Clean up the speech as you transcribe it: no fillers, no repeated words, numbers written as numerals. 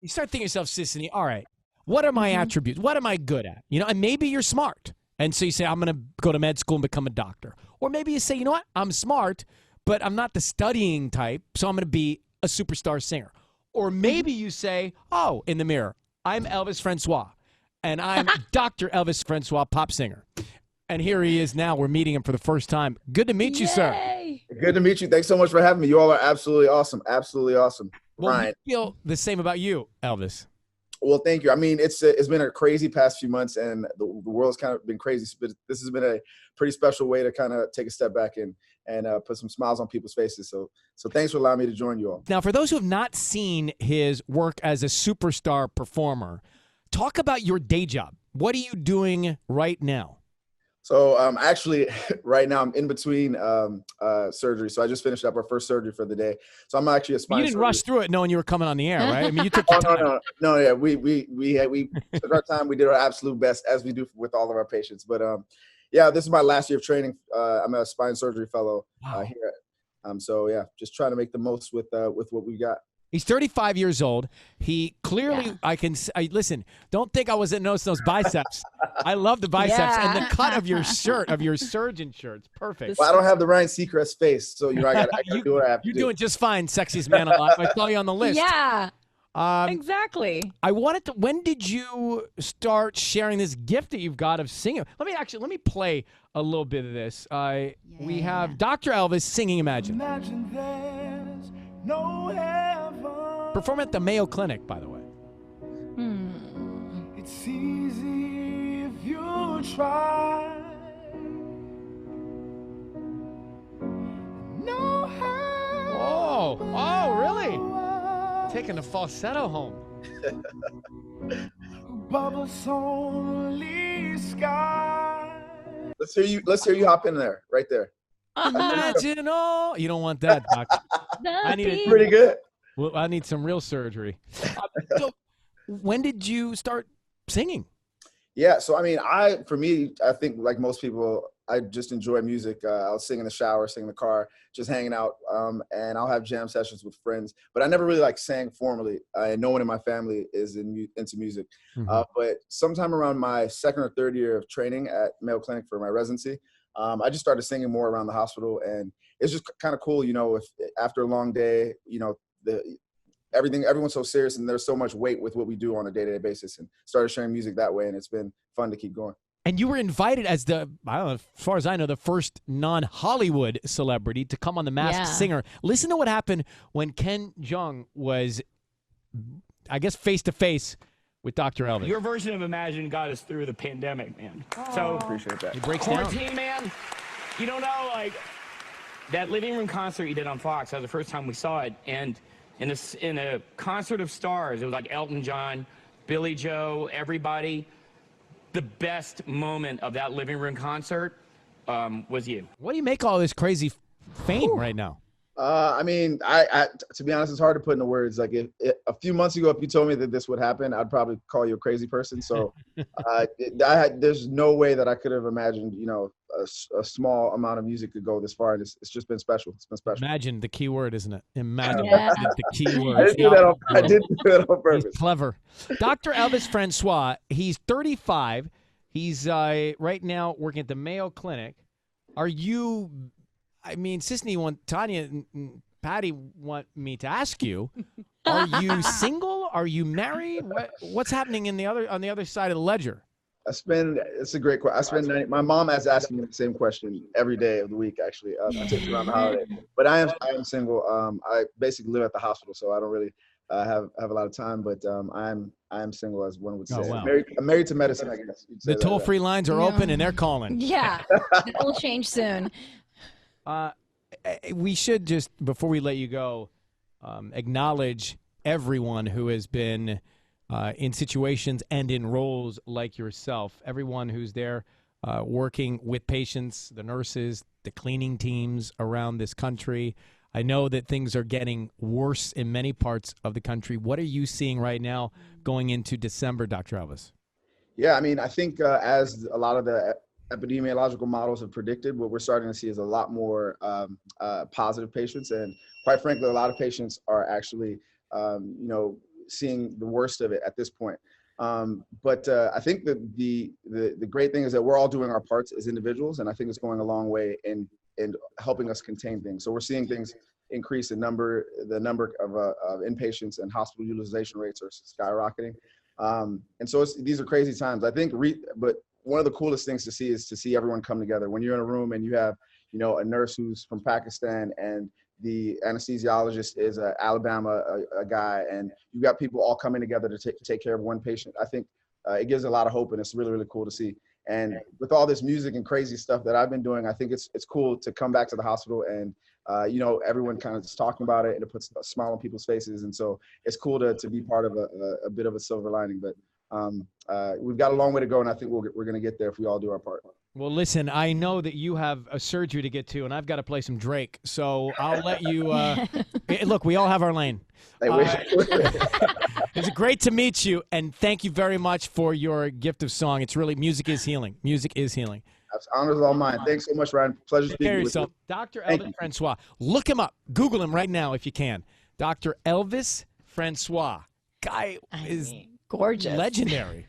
you start thinking to yourself, Sissany, all right, what are my attributes? What am I good at? You know, and maybe you're smart. And so you say, I'm going to go to med school and become a doctor. Or maybe you say, you know what? I'm smart, but I'm not the studying type, so I'm going to be a superstar singer. Or maybe you say, oh, in the mirror, I'm Elvis Francois, and I'm Dr. Elvis Francois, pop singer. And here he is now. We're meeting him for the first time. Good to meet you, sir. Good to meet you. Thanks so much for having me. You all are absolutely awesome. Absolutely awesome. Well, Ryan. we feel the same about you, Elvis. Well, thank you. I mean, it's been a crazy past few months, and the world's kind of been crazy. But this has been a pretty special way to kind of take a step back and put some smiles on people's faces. So thanks for allowing me to join you all. Now, for those who have not seen his work as a superstar performer, talk about your day job. What are you doing right now? So actually, right now I'm in between surgery. So I just finished up our first surgery for the day. So I'm actually a spine. You didn't rush through it knowing you were coming on the air, right? I mean, you took your time. No. Yeah, we took our time. We did our absolute best, as we do with all of our patients. But yeah, this is my last year of training. I'm a spine surgery fellow here. So yeah, just trying to make the most with what we got. He's 35 years old. He clearly, listen, don't think I wasn't noticing those biceps. I love the biceps and the cut of your shirt, of your surgeon shirt. It's perfect. Well, I don't have the Ryan Seacrest face, so I got to do what I have to do. You're doing just fine, sexiest man alive. I saw you on the list. Yeah, exactly. When did you start sharing this gift that you've got of singing? Let me play a little bit of this. We have Dr. Elvis singing Imagine. Imagine there's no heaven. Perform at the Mayo Clinic, by the way. It's easy if you try. No heaven. Oh, really? Taking a falsetto home. Bubbles only sky. Let's hear you hop in there, right there. Imagine all. You don't want that, Doc. I need it. Pretty good. Well, I need some real surgery. So, when did you start singing? Yeah, so I mean, for me, I think like most people, I just enjoy music. I'll sing in the shower, sing in the car, just hanging out, and I'll have jam sessions with friends. But I never really like sang formally. No one in my family is into music. But sometime around my second or third year of training at Mayo Clinic for my residency, I just started singing more around the hospital, and it's just kind of cool, you know, if after a long day, you know, everyone's so serious and there's so much weight with what we do on a day-to-day basis, and started sharing music that way, and it's been fun to keep going. And you were invited as I don't know, as far as I know, the first non-Hollywood celebrity to come on The Masked Singer. Listen to what happened when Ken Jeong was, I guess, face-to-face with Dr. Elvis. Your version of Imagine got us through the pandemic, man. So appreciate that. He breaks quarantine, down. man. You don't know, like, that living room concert you did on Fox, that was the first time we saw it. And in a concert of stars, it was like Elton John, Billy Joe, everybody. The best moment of that living room concert was you. What do you make all this crazy fame right now? I mean, I to be honest, it's hard to put into words. Like if a few months ago, if you told me that this would happen, I'd probably call you a crazy person. So there's no way that I could have imagined, you know, a small amount of music could go this far. And it's just been special. It's been special. Imagine the key word, isn't it? Imagine is the key word. I didn't do that on purpose. He's clever. Dr. Elvis Francois, he's 35. He's right now working at the Mayo Clinic. Are you... I mean, Sissany, Tanya and Patty want me to ask you, are you single? Are you married? What's happening on the other side of the ledger? It's a great question. My mom is asking me the same question every day of the week, actually. I take it around the holiday. But I am single. I basically live at the hospital, so I don't really have a lot of time, but I am single, as one would say. Oh, wow. I'm married to medicine, I guess. The toll-free lines are open and they're calling. Yeah, it will change soon. We should just, before we let you go, acknowledge everyone who has been in situations and in roles like yourself. Everyone who's there working with patients, the nurses, the cleaning teams around this country. I know that things are getting worse in many parts of the country. What are you seeing right now going into December, Dr. Elvis? Yeah, I mean, I think as a lot of the epidemiological models have predicted, what we're starting to see is a lot more positive patients. And quite frankly, a lot of patients are actually, seeing the worst of it at this point. But I think that the great thing is that we're all doing our parts as individuals, and I think it's going a long way in helping us contain things. So we're seeing things increase in number. The number of inpatients and hospital utilization rates are skyrocketing. And so these are crazy times. I think, but one of the coolest things to see is to see everyone come together. When you're in a room and you have, you know, a nurse who's from Pakistan and the anesthesiologist is Alabama, a guy, and you've got people all coming together to take care of one patient. I think it gives a lot of hope, and it's really, really cool to see. And with all this music and crazy stuff that I've been doing, I think it's cool to come back to the hospital and, you know, everyone kind of just talking about it, and it puts a smile on people's faces. And so it's cool to be part of a bit of a silver lining. But we've got a long way to go, and I think we're going to get there if we all do our part. Well, listen, I know that you have a surgery to get to, and I've got to play some Drake, so I'll let you look, we all have our lane. It's great to meet you, and thank you very much for your gift of song. It's really, music is healing. Music is healing. Honors all mine. Thanks so much, Ryan. Pleasure speaking with you. Dr. Elvis Francois. Look him up. Google him right now if you can. Dr. Elvis Francois. Guy is gorgeous. Legendary.